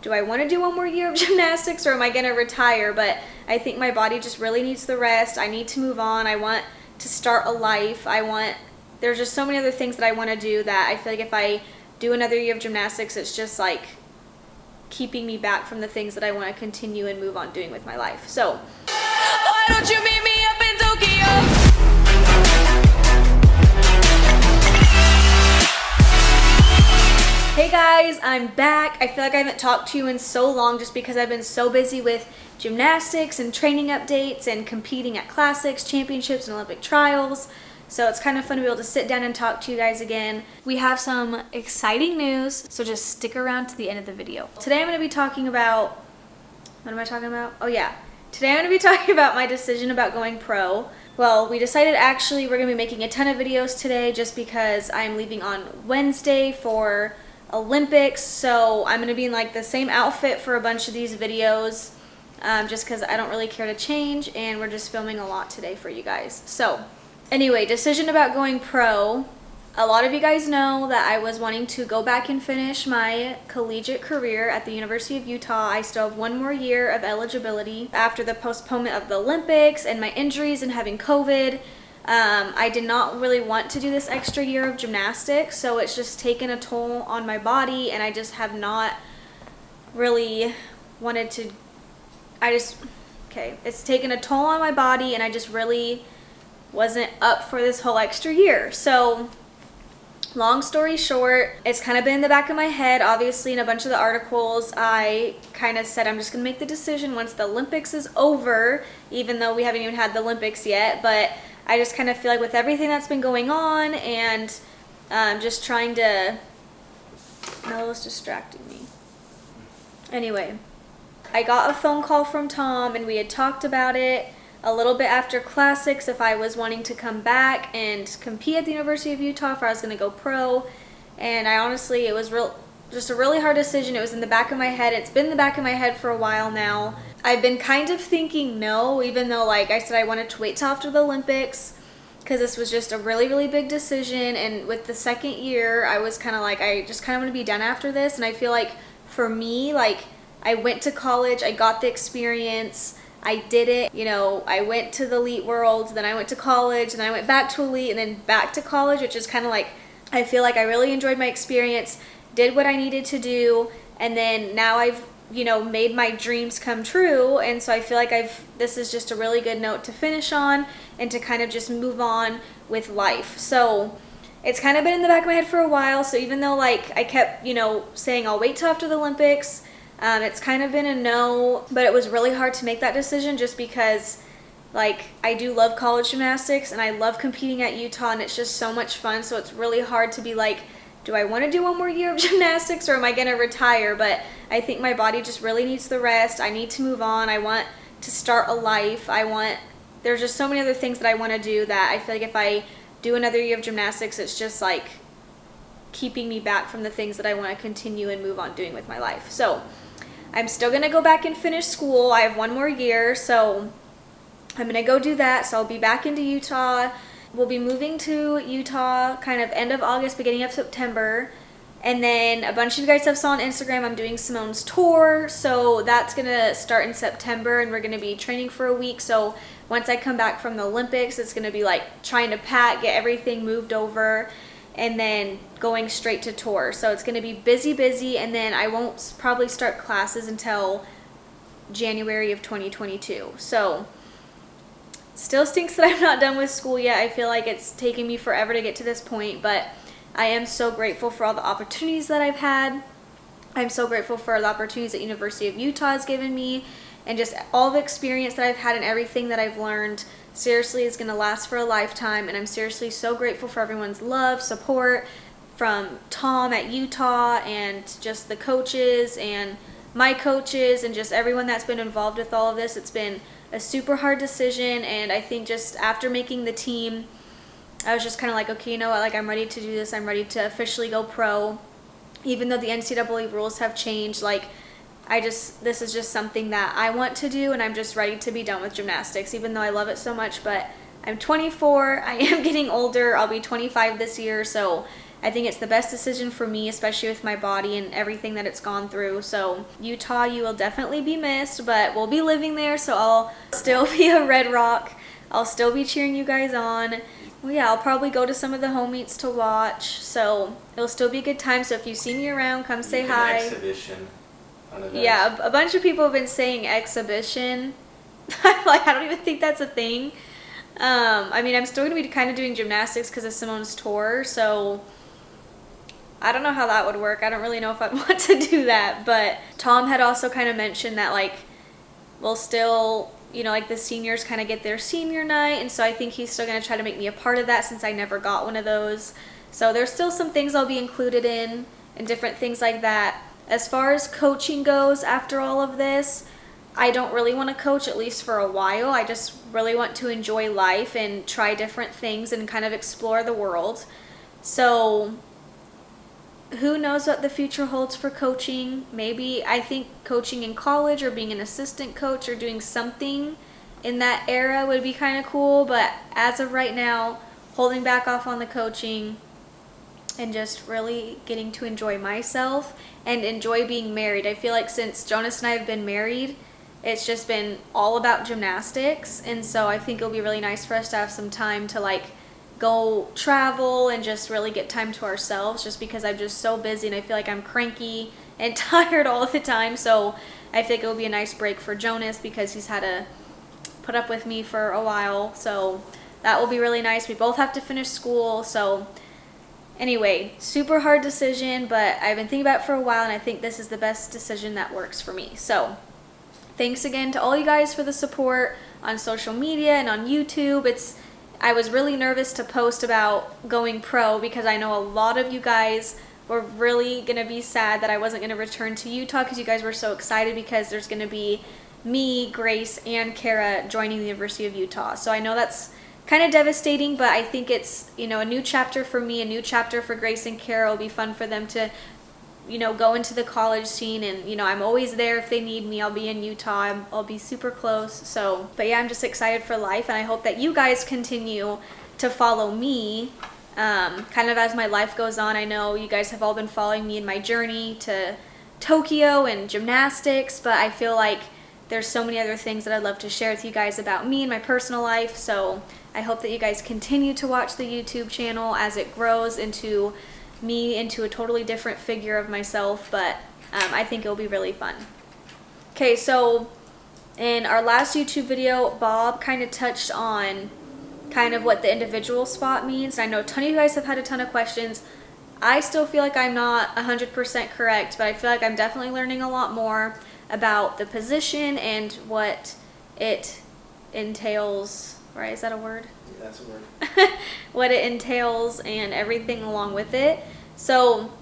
do I want to do one more year of gymnastics or am I going to retire? But I think my body just really needs the rest. I need to move on. I want to start a life. There's just so many other things that I want to do that I feel like if I do another year of gymnastics, it's just like keeping me back from the things that I want to continue and move on doing with my life. So, why don't you meet me up in Tokyo? Hey guys, I'm back. I feel like I haven't talked to you in so long just because I've been so busy with gymnastics and training updates and competing at classics, championships, and Olympic trials. So it's kind of fun to be able to sit down and talk to you guys again. We have some exciting news, so just stick around to the end of the video. Today I'm going to be talking about, what am I talking about? Oh yeah, today I'm going to be talking about my decision about going pro. Well, we decided actually we're going to be making a ton of videos today just because I'm leaving on Wednesday for Olympics, so I'm going to be in like the same outfit for a bunch of these videos just because I don't really care to change, and we're just filming a lot today for you guys. So anyway, decision about going pro. A lot of you guys know that I was wanting to go back and finish my collegiate career at the University of Utah. I still have one more year of eligibility after the postponement of the Olympics and my injuries and having COVID. I did not really want to do this extra year of gymnastics, so it's just taken a toll on my body, and I just have not really wanted to, it's taken a toll on my body, and I just really wasn't up for this whole extra year. So long story short, it's kind of been in the back of my head. Obviously, in a bunch of the articles, I kind of said I'm just going to make the decision once the Olympics is over, even though we haven't even had the Olympics yet. But I just kind of feel like with everything that's been going on and just trying to, Melo's distracting me. Anyway, I got a phone call from Tom, and we had talked about it a little bit after classics if I was wanting to come back and compete at the University of Utah, if I was going to go pro. And I honestly, it was just a really hard decision. It was in the back of my head. It's been in the back of my head for a while now. I've been kind of thinking no, even though, like I said, I wanted to wait till after the Olympics because this was just a really, really big decision. And with the second year, I was kind of like, I just kind of want to be done after this. And I feel like for me, like I went to college, I got the experience, I did it, you know, I went to the elite world, then I went to college, and then I went back to elite, and then back to college, which is kind of like, I feel like I really enjoyed my experience, did what I needed to do, and then now I've, you know, made my dreams come true. And so I feel like this is just a really good note to finish on and to kind of just move on with life. So it's kind of been in the back of my head for a while. So even though like I kept, you know, saying I'll wait till after the Olympics, it's kind of been a no, but it was really hard to make that decision just because like I do love college gymnastics and I love competing at Utah, and it's just so much fun. So it's really hard to be like, do I want to do one more year of gymnastics or am I going to retire? But I think my body just really needs the rest. I need to move on. I want to start a life. There's just so many other things that I want to do that I feel like if I do another year of gymnastics, it's just like keeping me back from the things that I want to continue and move on doing with my life. So I'm still going to go back and finish school. I have one more year, so I'm going to go do that. So I'll be back into Utah. We'll be moving to Utah kind of end of August, beginning of September. And then a bunch of you guys have saw on Instagram, I'm doing Simone's tour. So that's going to start in September, and we're going to be training for a week. So once I come back from the Olympics, it's going to be like trying to pack, get everything moved over, and then going straight to tour. So it's going to be busy, and then I won't probably start classes until January of 2022. So still stinks that I'm not done with school yet. I feel like it's taken me forever to get to this point, but I am so grateful for all the opportunities that I've had. I'm so grateful for the opportunities that University of Utah has given me, and just all the experience that I've had and everything that I've learned seriously is going to last for a lifetime. And I'm seriously so grateful for everyone's love, support from Tom at Utah, and just the coaches and my coaches and just everyone that's been involved with all of this. It's been a super hard decision, and I think just after making the team, I was just kind of like, okay, you know what, like I'm ready to do this. I'm ready to officially go pro. Even though the NCAA rules have changed, like this is just something that I want to do, and I'm just ready to be done with gymnastics, even though I love it so much. But I'm 24, I am getting older, I'll be 25 this year, so I think it's the best decision for me, especially with my body and everything that it's gone through. So Utah, you will definitely be missed, but we'll be living there, so I'll still be a Red Rock. I'll still be cheering you guys on. Well, yeah, I'll probably go to some of the home meets to watch, so it'll still be a good time. So if you see me around, come say hi. Exhibition. Yeah, a bunch of people have been saying exhibition. I'm like, I don't even think that's a thing. I mean, I'm still going to be kind of doing gymnastics because of Simone's tour, so I don't know how that would work. I don't really know if I'd want to do that, but Tom had also kind of mentioned that, like, we'll still, you know, like the seniors kind of get their senior night, and so I think he's still going to try to make me a part of that since I never got one of those. So there's still some things I'll be included in and different things like that. As far as coaching goes after all of this, I don't really want to coach, at least for a while. I just really want to enjoy life and try different things and kind of explore the world. So who knows what the future holds for coaching. Maybe I think coaching in college or being an assistant coach or doing something in that era would be kind of cool. But as of right now, holding back off on the coaching and just really getting to enjoy myself and enjoy being married. I feel like since Jonas and I have been married, it's just been all about gymnastics, and so I think it'll be really nice for us to have some time to like go travel and just really get time to ourselves, just because I'm just so busy and I feel like I'm cranky and tired all the time. So I think it'll be a nice break for Jonas because he's had to put up with me for a while, so that will be really nice. We both have to finish school, so anyway, super hard decision, but I've been thinking about it for a while, and I think this is the best decision that works for me. So thanks again to all you guys for the support on social media and on YouTube. I was really nervous to post about going pro because I know a lot of you guys were really going to be sad that I wasn't going to return to Utah because you guys were so excited because there's going to be me, Grace, and Kara joining the University of Utah. So I know that's kind of devastating, but I think it's, you know, a new chapter for me, a new chapter for Grace and Kara. It'll be fun for them to, you know, go into the college scene, and, you know, I'm always there if they need me. I'll be in Utah. I'll be super close. So, but yeah, I'm just excited for life, and I hope that you guys continue to follow me kind of as my life goes on. I know you guys have all been following me in my journey to Tokyo and gymnastics, but I feel like there's so many other things that I'd love to share with you guys about me and my personal life. So I hope that you guys continue to watch the YouTube channel as it grows into me into a totally different figure of myself, but I think it'll be really fun. Okay, so in our last YouTube video, Bob kind of touched on kind of what the individual spot means. I know a ton of you guys have had a ton of questions. I still feel like I'm not 100% correct, but I feel like I'm definitely learning a lot more about the position and what it entails. Right, is that a word? Yeah, that's a word. What it entails and everything along with it. So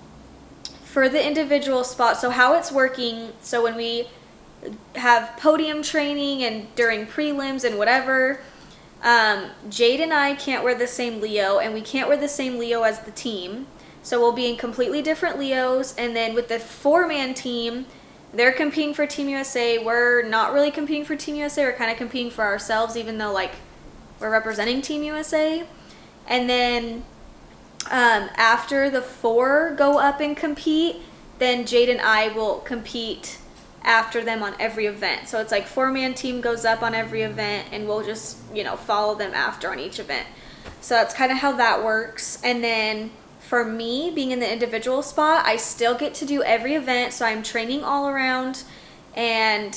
for the individual spot, so how it's working, so when we have podium training and during prelims and whatever, Jade and I can't wear the same Leo, and we can't wear the same Leo as the team. So we'll be in completely different Leos, and then with the four-man team, they're competing for Team USA. We're not really competing for Team USA. We're kind of competing for ourselves, even though, like, we're representing Team USA. And then after the four go up and compete, then Jade and I will compete after them on every event. So it's like four-man team goes up on every event, and we'll just, you know, follow them after on each event. So that's kind of how that works. And then for me, being in the individual spot, I still get to do every event, so I'm training all around, and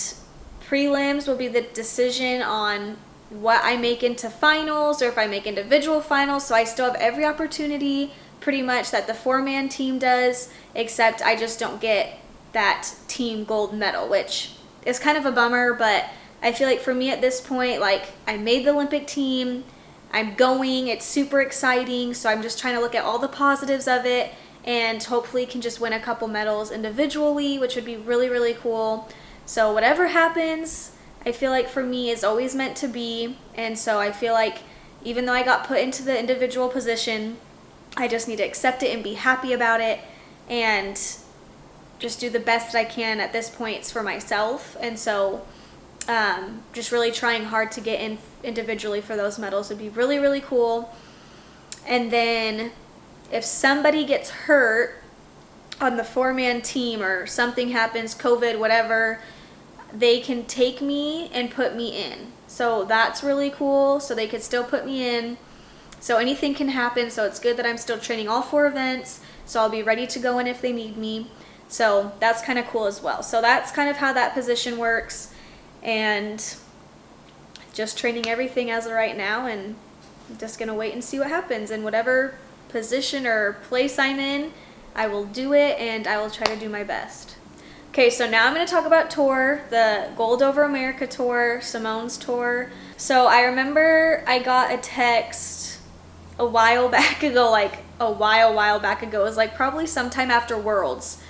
prelims will be the decision on what I make into finals or if I make individual finals. So I still have every opportunity pretty much that the four-man team does, except I just don't get that team gold medal, which is kind of a bummer. But I feel like for me at this point, like, I made the Olympic team, I'm going, it's super exciting, so I'm just trying to look at all the positives of it and hopefully can just win a couple medals individually, which would be really, really cool. So whatever happens, I feel like for me is always meant to be, and so I feel like even though I got put into the individual position, I just need to accept it and be happy about it and just do the best that I can at this point for myself. And so just really trying hard to get in individually for those medals would be really, really cool. And then if somebody gets hurt on the 4-man team or something happens, COVID, whatever, they can take me and put me in. So that's really cool. So they could still put me in. So anything can happen. So it's good that I'm still training all 4 events. So I'll be ready to go in if they need me. So that's kind of cool as well. So that's kind of how that position works. And just training everything as of right now, and I'm just going to wait and see what happens. And whatever position or place I'm in, I will do it, and I will try to do my best. Okay, so now I'm going to talk about tour, the Gold Over America tour, Simone's tour. So I remember I got a text a while back ago, like a while back ago. It was like probably sometime after Worlds.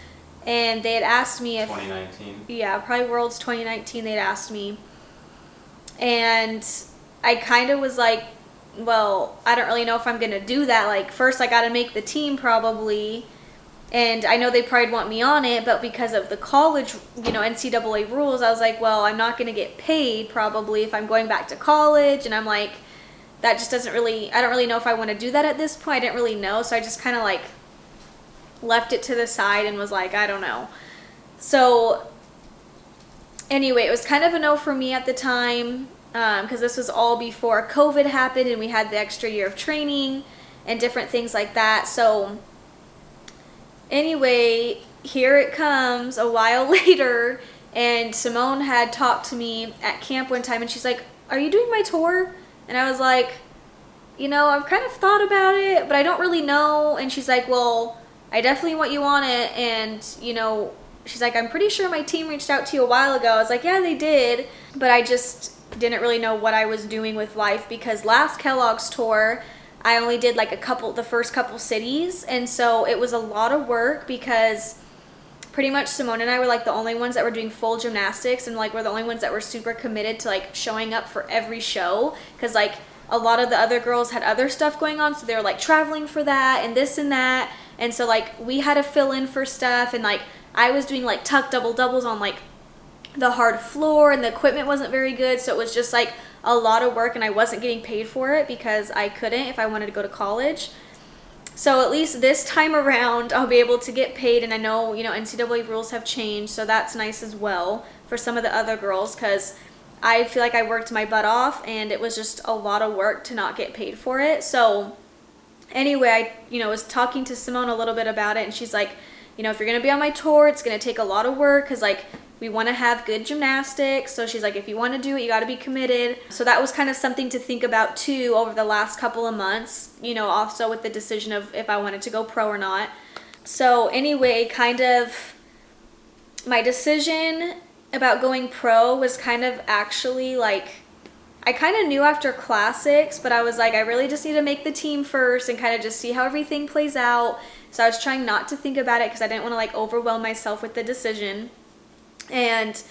And they had asked me if... 2019. Yeah, probably Worlds 2019 they'd asked me. And I kind of was like, well, I don't really know if I'm going to do that. Like, first I got to make the team probably. And I know they probably want me on it, but because of the college, NCAA rules, I was like, well, I'm not going to get paid probably if I'm going back to college. And I'm like, that just doesn't really, I don't really know if I want to do that at this point. I didn't really know. So I just kind of like left it to the side and was like, I don't know. So anyway, it was kind of a no for me at the time, because this was all before COVID happened and we had the extra year of training and different things like that. So anyway, here it comes a while later, and Simone had talked to me at camp one time, and she's like, are you doing my tour? And I was like, I've kind of thought about it, but I don't really know. And she's like, well, I definitely want you on it. And, she's like, I'm pretty sure my team reached out to you a while ago. I was like, yeah, they did. But I just didn't really know what I was doing with life, because last Kellogg's tour, I only did like the first couple cities. And so it was a lot of work, because pretty much Simone and I were like the only ones that were doing full gymnastics, and like we're the only ones that were super committed to like showing up for every show, because like a lot of the other girls had other stuff going on, so they were like traveling for that and this and that. And so like we had to fill in for stuff, and like I was doing like tuck double doubles on like the hard floor, and the equipment wasn't very good, so it was just like a lot of work, and I wasn't getting paid for it because I couldn't if I wanted to go to college. So at least this time around I'll be able to get paid, and I know NCAA rules have changed, so that's nice as well for some of the other girls, because I feel like I worked my butt off and it was just a lot of work to not get paid for it. So anyway, I was talking to Simone a little bit about it, and she's like, if you're going to be on my tour, it's going to take a lot of work, because like we want to have good gymnastics. So she's like, if you want to do it, you got to be committed. So that was kind of something to think about too over the last couple of months, also with the decision of if I wanted to go pro or not. So anyway, kind of my decision about going pro was kind of actually like, I kind of knew after classics, but I was like, I really just need to make the team first and kind of just see how everything plays out. So I was trying not to think about it, because I didn't want to like overwhelm myself with the decision. And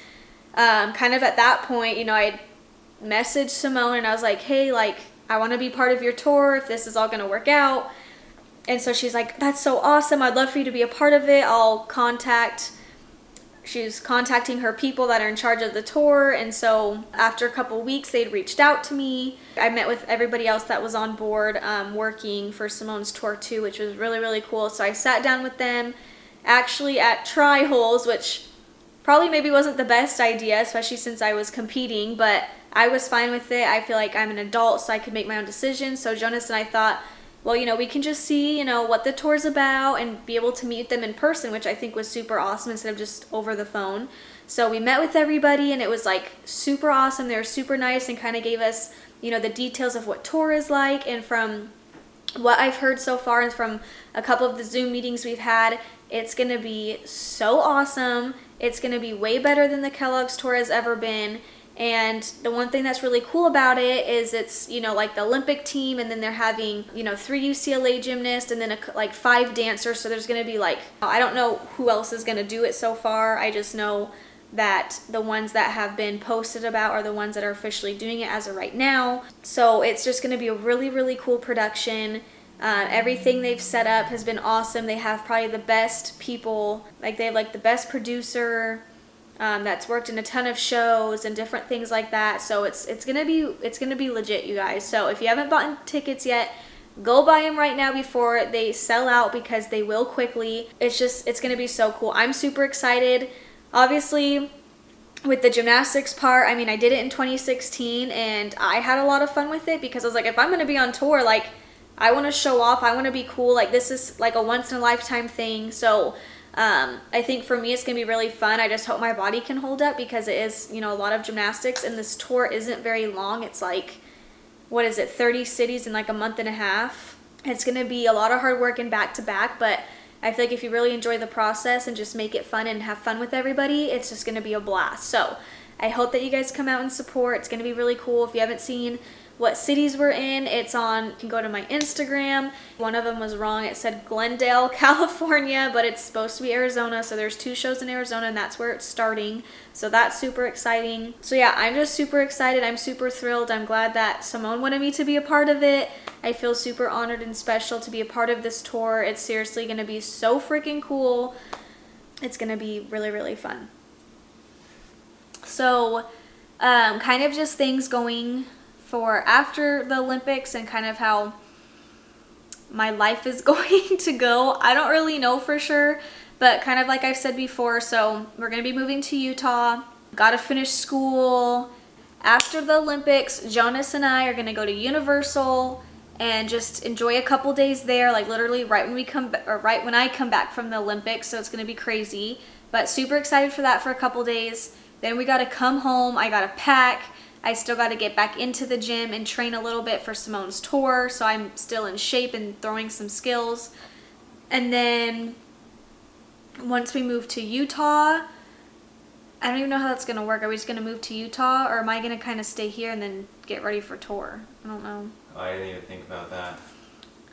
kind of at that point, I messaged Simone and I was like, hey, like, I want to be part of your tour if this is all going to work out. And so she's like, that's so awesome. I'd love for you to be a part of it. She's contacting her people that are in charge of the tour. And so after a couple weeks, they'd reached out to me. I met with everybody else that was on board working for Simone's tour too, which was really, really cool. So I sat down with them actually at tri-holes, which probably maybe wasn't the best idea, especially since I was competing, but I was fine with it. I feel like I'm an adult, so I could make my own decisions. So Jonas and I thought, well, we can just see, what the tour's about and be able to meet them in person, which I think was super awesome instead of just over the phone. So we met with everybody, and it was like super awesome. They were super nice and kind of gave us, the details of what tour is like. And from what I've heard so far and from a couple of the Zoom meetings we've had, it's going to be so awesome. It's going to be way better than the Kellogg's tour has ever been. And the one thing that's really cool about it is it's, like the Olympic team, and then they're having, 3 UCLA gymnasts and then like 5 dancers. So there's going to be like, I don't know who else is going to do it so far. I just know that the ones that have been posted about are the ones that are officially doing it as of right now. So it's just going to be a really, really cool production. Everything they've set up has been awesome. They have probably the best people, like they have like the best producer that's worked in a ton of shows and different things like that. So it's gonna be legit, you guys. So if you haven't bought tickets yet, Go buy them right now before they sell out, because they will quickly. It's going to be so cool. I'm super excited. Obviously, with the gymnastics part, I mean, I did it in 2016 and I had a lot of fun with it, because I was like, if I'm going to be on tour, like, I want to show off, I want to be cool. Like, this is like a once in a lifetime thing. So I think for me, it's going to be really fun. I just hope my body can hold up, because it is, you know, a lot of gymnastics, and this tour isn't very long. It's like, what is it, 30 cities in like a month and a half. It's going to be a lot of hard work and back to back, but I feel like if you really enjoy the process and just make it fun and have fun with everybody, it's just going to be a blast. So I hope that you guys come out and support. It's going to be really cool. If you haven't seen what cities we're in, it's on, you can go to my Instagram. One of them was wrong. It said Glendale, California, but it's supposed to be Arizona. So there's 2 shows in Arizona, and that's where it's starting. So that's super exciting. So yeah, I'm just super excited. I'm super thrilled. I'm glad that Simone wanted me to be a part of it. I feel super honored and special to be a part of this tour. It's seriously going to be so freaking cool. It's going to be really, really fun. So kind of just things going for after the Olympics, and kind of how my life is going to go. I don't really know for sure, but kind of like I've said before, so we're going to be moving to Utah. Got to finish school. After the Olympics, Jonas and I are going to go to Universal and just enjoy a couple days there, like literally right when I come back from the Olympics. So it's going to be crazy, but super excited for that for a couple days. Then we got to come home. I got to pack. I still got to get back into the gym and train a little bit for Simone's tour, so I'm still in shape and throwing some skills. And then once we move to Utah, I don't even know how that's going to work. Are we just going to move to Utah, or am I going to kind of stay here and then get ready for tour? I don't know. I didn't even think about that.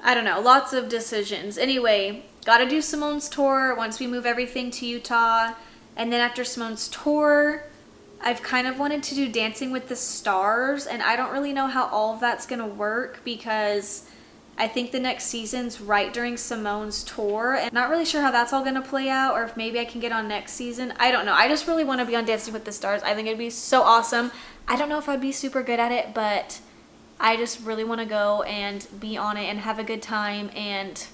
I don't know. Lots of decisions. Anyway, got to do Simone's tour once we move everything to Utah. And then after Simone's tour, I've kind of wanted to do Dancing with the Stars, and I don't really know how all of that's going to work, because I think the next season's right during Simone's tour, and not really sure how that's all going to play out, or if maybe I can get on next season. I don't know. I just really want to be on Dancing with the Stars. I think it'd be so awesome. I don't know if I'd be super good at it, but I just really want to go and be on it and have a good time and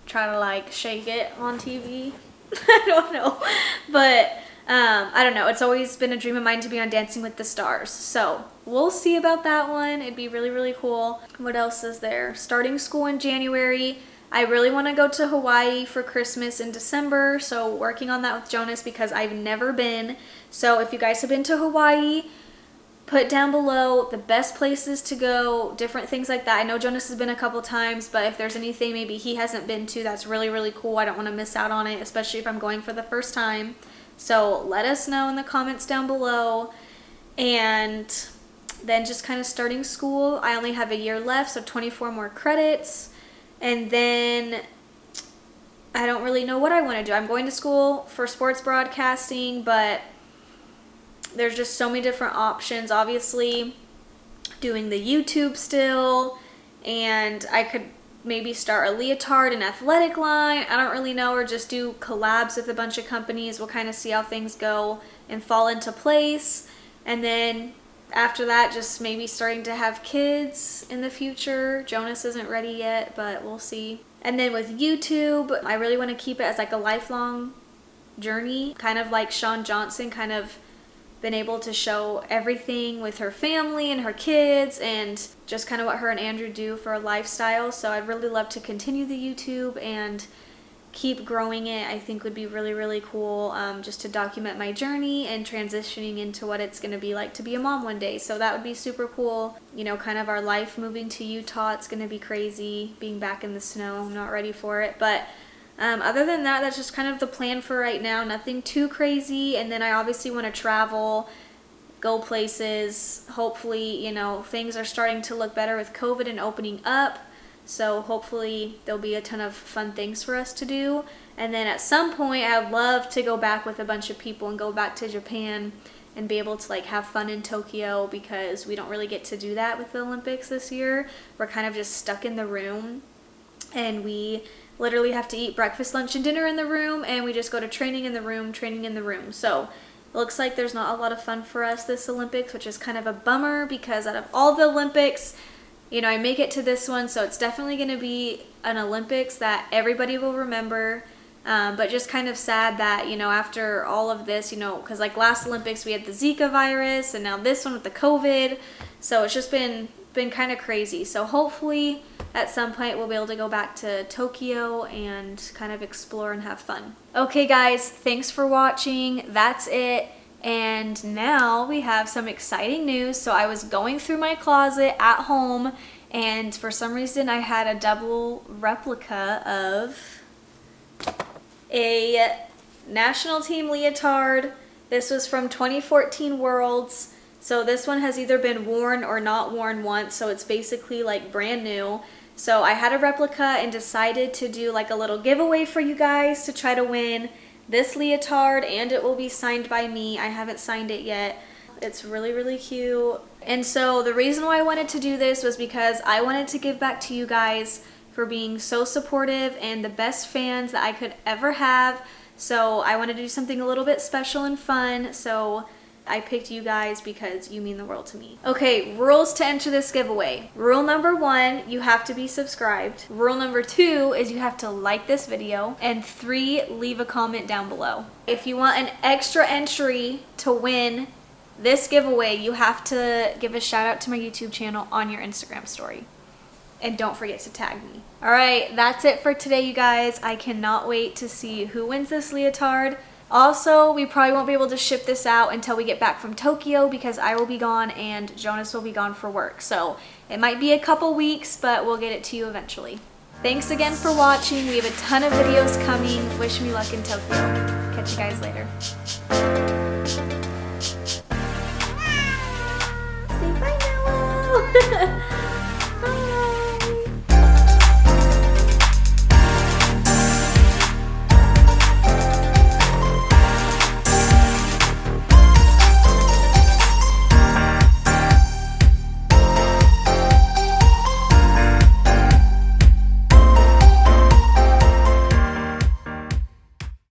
try to like shake it on TV. I don't know, but I don't know. It's always been a dream of mine to be on Dancing with the Stars. So we'll see about that one. It'd be really, really cool. What else is there? Starting school in January. I really want to go to Hawaii for Christmas in December. So working on that with Jonas, because I've never been. So if you guys have been to Hawaii, put down below the best places to go, different things like that. I know Jonas has been a couple times, but if there's anything maybe he hasn't been to that's really, really cool, I don't want to miss out on it, especially if I'm going for the first time. So let us know in the comments down below. And then just kind of starting school. I only have a year left, so 24 more credits. And then I don't really know what I want to do. I'm going to school for sports broadcasting, but there's just so many different options. Obviously, doing the YouTube still, and I could maybe start a Leotard and athletic line. I don't really know, or just do collabs with a bunch of companies. We'll kind of see how things go and fall into place. And then after that, just maybe starting to have kids in the future. Jonas isn't ready yet, but we'll see. And then with YouTube, I really want to keep it as like a lifelong journey, kind of like Shawn Johnson, kind of been able to show everything with her family and her kids, and just kind of what her and Andrew do for a lifestyle. So I'd really love to continue the YouTube and keep growing it. I think would be really, really cool, just to document my journey and transitioning into what it's going to be like to be a mom one day. So that would be super cool. You know, kind of our life moving to Utah. It's going to be crazy being back in the snow. I'm not ready for it, but other than that, that's just kind of the plan for right now. Nothing too crazy. And then I obviously want to travel, go places. Hopefully, you know, things are starting to look better with COVID and opening up. So hopefully there'll be a ton of fun things for us to do. And then at some point, I would love to go back with a bunch of people and go back to Japan and be able to like have fun in Tokyo, because we don't really get to do that with the Olympics this year. We're kind of just stuck in the room, and we literally have to eat breakfast, lunch, and dinner in the room, and we just go to training in the room, training in the room. So it looks like there's not a lot of fun for us this Olympics, which is kind of a bummer, because out of all the Olympics, you know, I make it to this one, so it's definitely going to be an Olympics that everybody will remember. But just kind of sad that, you know, after all of this, you know, because like last Olympics we had the Zika virus and now this one with the COVID. So it's just been kind of crazy. So hopefully at some point we'll be able to go back to Tokyo and kind of explore and have fun. Okay guys, thanks for watching. That's it. And now we have some exciting news. So I was going through my closet at home and for some reason I had a double replica of a national team leotard. This was from 2014 Worlds. So this one has either been worn or not worn once. So it's basically like brand new. So I had a replica and decided to do like a little giveaway for you guys to try to win this leotard, and it will be signed by me. I haven't signed it yet. It's really, really cute. And so the reason why I wanted to do this was because I wanted to give back to you guys for being so supportive and the best fans that I could ever have. So I wanted to do something a little bit special and fun. So I picked you guys because you mean the world to me. Okay, rules to enter this giveaway. Rule number 1, you have to be subscribed. Rule number 2 is you have to like this video. And 3, leave a comment down below. If you want an extra entry to win this giveaway, you have to give a shout out to my YouTube channel on your Instagram story. And don't forget to tag me. Alright, that's it for today, you guys. I cannot wait to see who wins this leotard. Also, we probably won't be able to ship this out until we get back from Tokyo because I will be gone and Jonas will be gone for work. So it might be a couple weeks, but we'll get it to you eventually. Thanks again for watching. We have a ton of videos coming. Wish me luck in Tokyo. Catch you guys later.